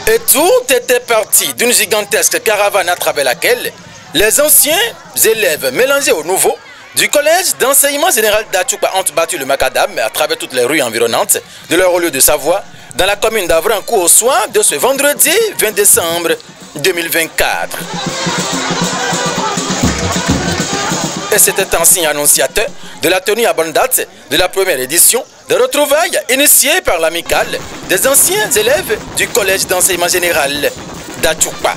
Et tout était parti d'une gigantesque caravane à travers laquelle les anciens élèves mélangés aux nouveaux du collège d'enseignement général d'Atchoupa ont battu le macadam à travers toutes les rues environnantes de leur lieu de Savoie dans la commune d'Avrancourt au soir de ce vendredi 20 décembre 2024. Et c'était un signe annonciateur de la tenue à bonne date de la première édition de retrouvailles initiées par l'amicale des anciens élèves du collège d'enseignement général d'Atchoupa.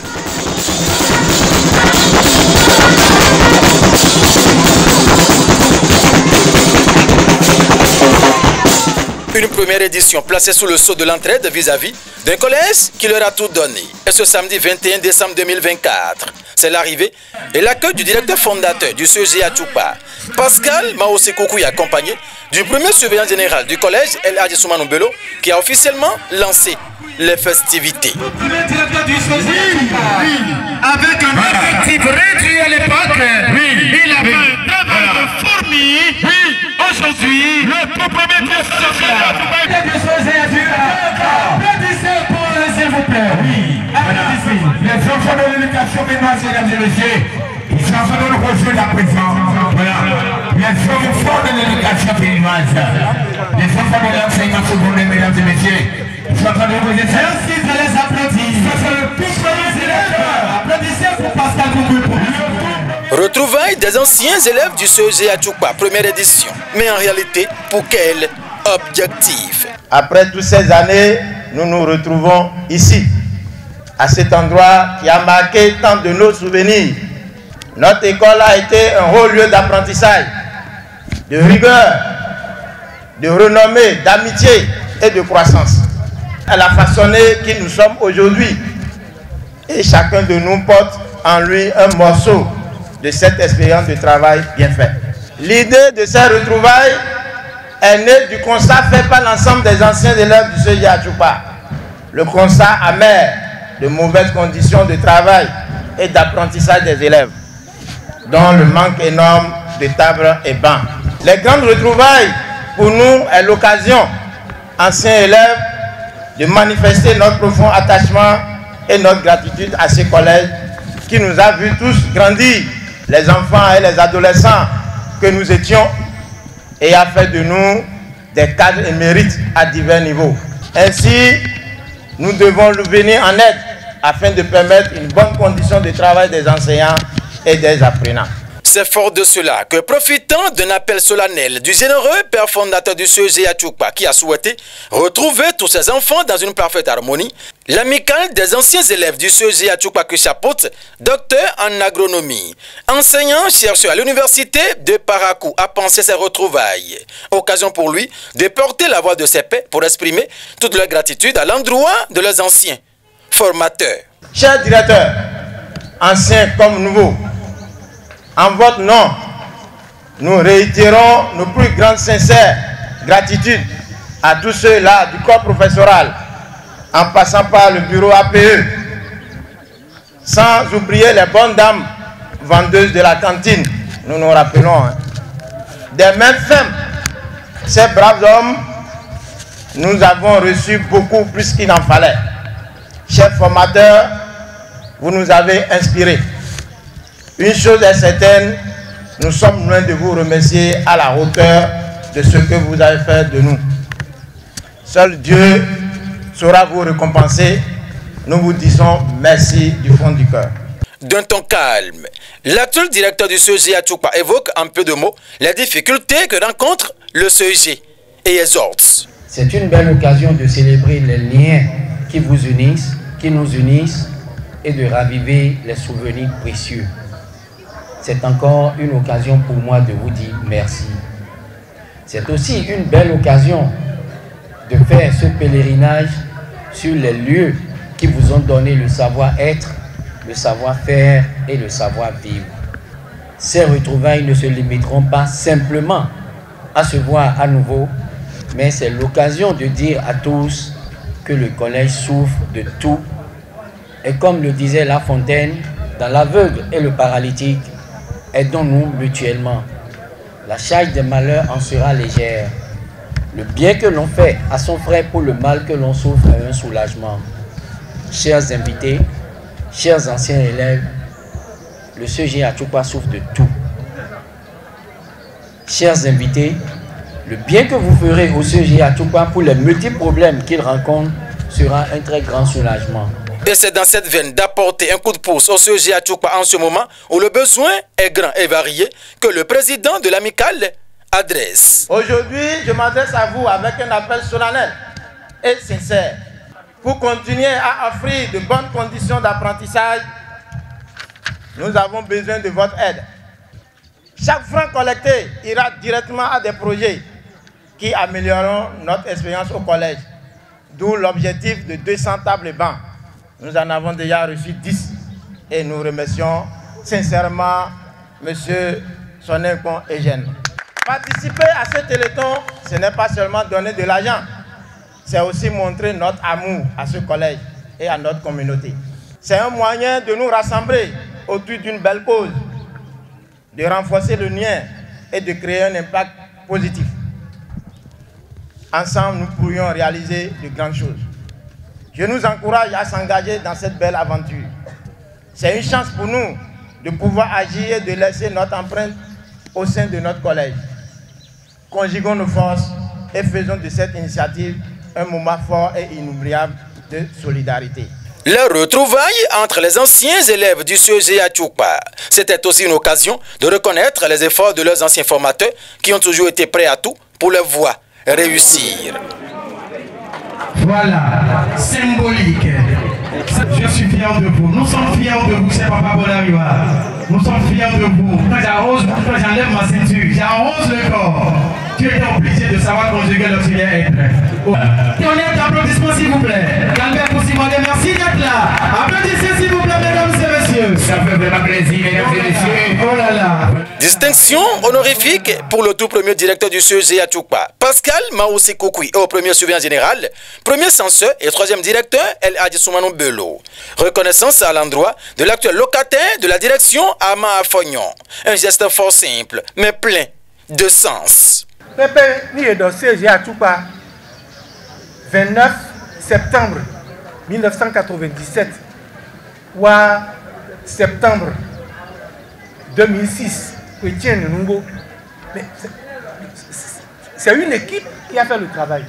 Une première édition placée sous le sceau de l'entraide vis-à-vis d'un collège qui leur a tout donné. Et ce samedi 21 décembre 2024, c'est l'arrivée et l'accueil du directeur fondateur du CEG Atchoupa, Pascal Maosekoukou, accompagné du premier surveillant général du collège, El Hadji Soumanou Bello, qui a officiellement lancé les festivités. Le directeur du CEG avec un effectif réduit à l'époque, il avait vraiment fourmi. Aujourd'hui, le tout premier directeur du CEG applaudissez pour eux, s'il vous plaît. Les enfants de l'éducation, mesdames et messieurs, ils sont en train de nous rejoindre à présent. Les enfants de l'éducation béninoise, les enfants de l'enseignement secondaire, mesdames et messieurs, ils sont en train de nous rejoindre. Merci de les applaudir. C'est le tout premier directeur. Applaudissez pour Pascal Kougou. Retrouvailles des anciens élèves du CEG Atchoupa, première édition. Mais en réalité, pour quel objectif? Après toutes ces années, nous nous retrouvons ici, à cet endroit qui a marqué tant de nos souvenirs. Notre école a été un haut lieu d'apprentissage, de rigueur, de renommée, d'amitié et de croissance. Elle a façonné qui nous sommes aujourd'hui. Et chacun de nous porte en lui un morceau de cette expérience de travail bien faite. L'idée de ces retrouvailles est née du constat fait par l'ensemble des anciens élèves du CEG Atchoupa. Le constat amer de mauvaises conditions de travail et d'apprentissage des élèves, dont le manque énorme de tables et bancs. Les grandes retrouvailles, pour nous, est l'occasion, anciens élèves, de manifester notre profond attachement et notre gratitude à ces collèges qui nous a vus tous grandir, les enfants et les adolescents que nous étions, et a fait de nous des cadres émérites à divers niveaux. Ainsi, nous devons lui venir en aide afin de permettre une bonne condition de travail des enseignants et des apprenants. C'est fort de cela que, profitant d'un appel solennel du généreux père fondateur du CEG Atchoupa qui a souhaité retrouver tous ses enfants dans une parfaite harmonie, l'amicale des anciens élèves du CEG Atchoupa que chapeaute, docteur en agronomie, enseignant-chercheur à l'université de Parakou, a pensé ces retrouvailles. Occasion pour lui de porter la voix de ses pairs pour exprimer toute leur gratitude à l'endroit de leurs anciens formateurs. Chers directeurs, anciens comme nouveaux, en votre nom, nous réitérons nos plus grandes sincères gratitudes à tous ceux-là du corps professoral, en passant par le bureau APE, sans oublier les bonnes dames vendeuses de la cantine, nous nous rappelons. Des mains fermes, ces braves hommes, nous avons reçu beaucoup plus qu'il en fallait. Chers formateurs, vous nous avez inspirés. Une chose est certaine, nous sommes loin de vous remercier à la hauteur de ce que vous avez fait de nous. Seul Dieu saura vous récompenser. Nous vous disons merci du fond du cœur. D'un ton calme, l'actuel directeur du CEG Atchoupa évoque en peu de mots les difficultés que rencontre le CEG et exhorte. C'est une belle occasion de célébrer les liens qui vous unissent, qui nous unissent, et de raviver les souvenirs précieux. C'est encore une occasion pour moi de vous dire merci. C'est aussi une belle occasion de faire ce pèlerinage sur les lieux qui vous ont donné le savoir-être, le savoir-faire et le savoir-vivre. Ces retrouvailles ne se limiteront pas simplement à se voir à nouveau, mais c'est l'occasion de dire à tous que le collège souffre de tout. Et comme le disait La Fontaine, dans l'aveugle et le paralytique, aidons-nous mutuellement. La charge des malheurs en sera légère. Le bien que l'on fait à son frère pour le mal que l'on souffre est un soulagement. chers invités, chers anciens élèves, le CEG Achupa souffre de tout. Chers invités, le bien que vous ferez au CEG Achupa pour les multiples problèmes qu'il rencontre sera un très grand soulagement. Et c'est dans cette veine d'apporter un coup de pouce au CEG Achupa en ce moment où le besoin est grand et varié que le président de l'amicale adresse. Aujourd'hui, je m'adresse à vous avec un appel solennel et sincère pour continuer à offrir de bonnes conditions d'apprentissage. Nous avons besoin de votre aide. Chaque franc collecté ira directement à des projets qui amélioreront notre expérience au collège. D'où l'objectif de 200 tables et bancs. Nous en avons déjà reçu 10 et nous remercions sincèrement M. Sonenkon Eugène. Participer à ce téléthon, ce n'est pas seulement donner de l'argent, c'est aussi montrer notre amour à ce collège et à notre communauté. C'est un moyen de nous rassembler autour d'une belle cause, de renforcer le lien et de créer un impact positif. Ensemble, nous pourrions réaliser de grandes choses. Je nous encourage à s'engager dans cette belle aventure. C'est une chance pour nous de pouvoir agir et de laisser notre empreinte au sein de notre collège. Conjuguons nos forces et faisons de cette initiative un moment fort et inoubliable de solidarité. Les retrouvailles entre les anciens élèves du CEG Achupa, c'était aussi une occasion de reconnaître les efforts de leurs anciens formateurs qui ont toujours été prêts à tout pour les voir réussir. Voilà, symbolique. Je suis fier de vous. Nous sommes fiers de vous, c'est Papa Bolariwa. Nous sommes fiers de vous. Quand j'enlève ma ceinture, j'arrose le corps. Tu étais obligé de savoir conjuguer l'auxiliaire être. Tonnerre d'applaudissements, s'il vous plaît. Albert Poussimode, merci d'être là. Applaudissez, s'il vous plaît, mesdames et messieurs. Ça fait vraiment plaisir, mesdames et messieurs. Oh là là. Distinction honorifique pour le tout premier directeur du CEG Achupa, Pascal Maoussi Koukoui, au premier surveillant général, premier censeur et troisième directeur, El Hadji Soumano Bello. Reconnaissance à l'endroit de l'actuel locataire de la direction Ama Afognon. Un geste fort simple, mais plein de sens. Pepe ni est dans CEG Achupa, 29 septembre 1997 ou septembre 2006. C'est une équipe qui a fait le travail.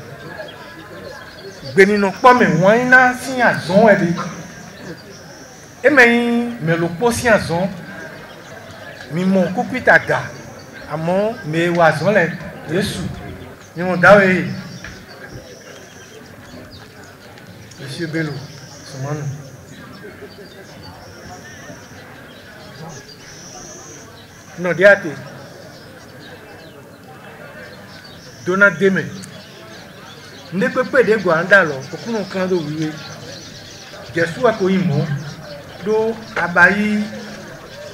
Benino pas mais waina si azon ebe. E me lo po si azon. Mi mon kupita ga. Amon me wazon le Yesu. Ni mon dawe. Monsieur Bello, Soumano. Non, diate. Dona deme. Ne peut pas de guandalo, pour qu'on clan de oui. Jesu a koimo. Do abayi.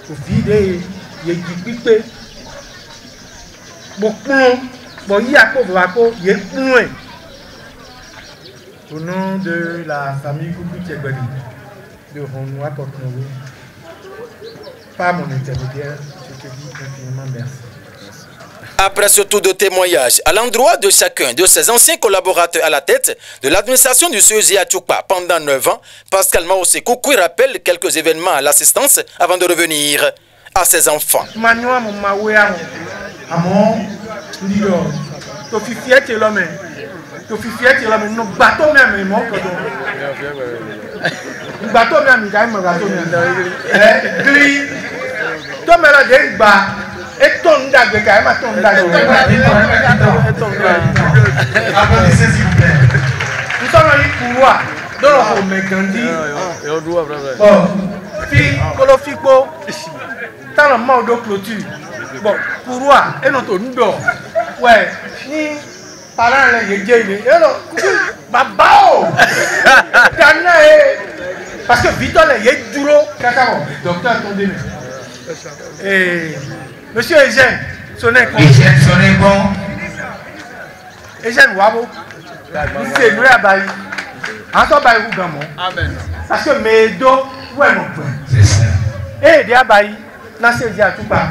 Au vide, ye gipipe. Beaucoup. Bon, y a quoi voir ye point. Au nom de la famille Koukou Tchègbali, de Ronnois Porte-Novo, par mon intermédiaire, je te dis infiniment merci. Après ce tour de témoignage à l'endroit de chacun de ses anciens collaborateurs à la tête de l'administration du CEG Achupa pendant 9 ans, Pascal Maoussi Koukoui rappelle quelques événements à l'assistance avant de revenir à ses enfants. To fifia ti la me no bateau même mo ko do bateau même ga me bateau même gri to me la de gba e ton da gbe ka ma ton da ton applaudissez s'il vous plaît. Nous sommes ici pour voir dans le Megandi bon fi kolo fipo dans le mot de clôture bon pour voir et notre ndo ouais ni parents les yéjé alors babao kana parce que Victor les yé duro kaka docteur attendez monsieur Eugène Sonenkon Eugène Wabo c'est nous abayi en so bayi ou gamo amen parce que medo ouais mon frère c'est ça et dia abayi na CEG Achupa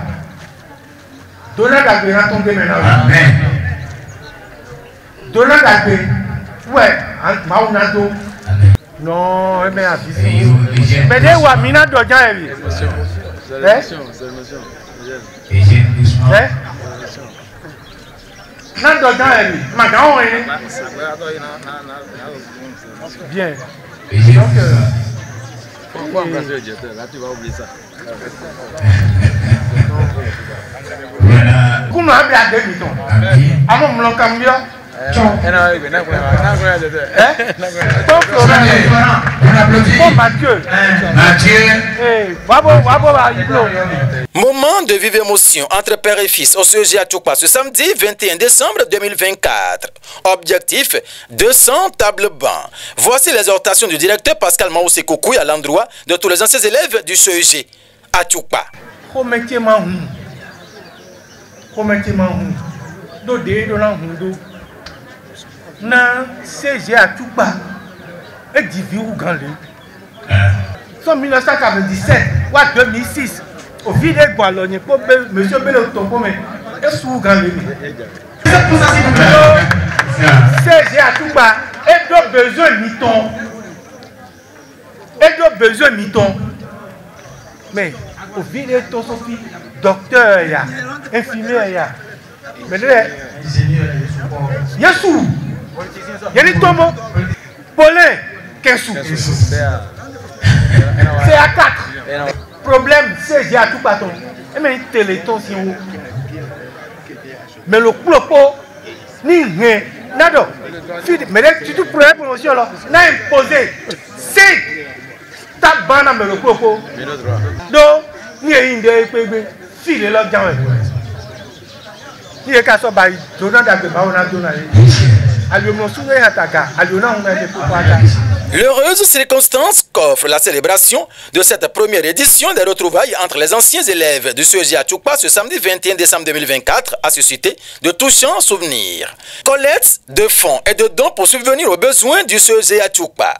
donner la grâce tomber maintenant amen. Dona Gagbe, ouais, Maunado, Non, mais à mais des wa mina dojan evi. Nan dojan evi. Magaon evi. Bien. Donc pourquoi on va se là tu vas oublier ça. Voilà. Comment on a des mitons. Amo mlon cambio. Moment de vive émotion entre père et fils au CEG à Tchoukpa ce samedi 21 décembre 2024. Objectif 200 tables bancs. Voici l'exhortation du directeur Pascal Maoussé Koukouy à l'endroit de tous les anciens élèves du CEG à Tchoukpa. Na CEG à Tchoukpa et divi ou grand lui. En 1997 ou 2006 au vide Gualogne pour monsieur Bello Topome et sous grand lui. CEG à Tchoukpa et de besoin miton. Et de besoin miton. Mais au vide ton Sophie docteur ya, infirmière ya. Mais Yassou. Yali Tomo, Paulin, Kessou. C'est à 4. Problème, c'est à tout bâton. Et mais téléton si vous. Mais le propos, ni rien, nada. Mais si tu prends promotion là, n'a imposé. C'est ta bande mais le propos. Donc, ni une idée, file là, gamin. Ni est qu'à soit bail, donnant d'agrément, on a donné. L'heureuse circonstance qu'offre la célébration de cette première édition des retrouvailles entre les anciens élèves du CEG à Tchoukpa ce samedi 21 décembre 2024 a suscité de touchants souvenirs. Collecte de fonds et de dons pour subvenir aux besoins du CEG à Tchoukpa.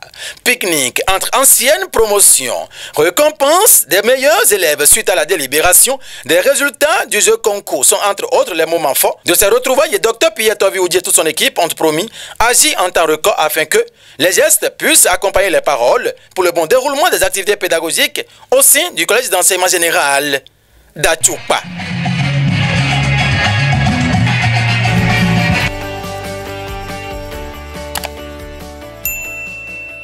Pique-nique entre anciennes promotions. Récompense des meilleurs élèves suite à la délibération des résultats du jeu concours sont entre autres les moments forts de ces retrouvailles et Dr Pierre Tovi et toute son équipe ont promis agir en temps record afin que les gestes puissent accompagner les paroles pour le bon déroulement des activités pédagogiques au sein du collège d'enseignement général d'Atchoukpa.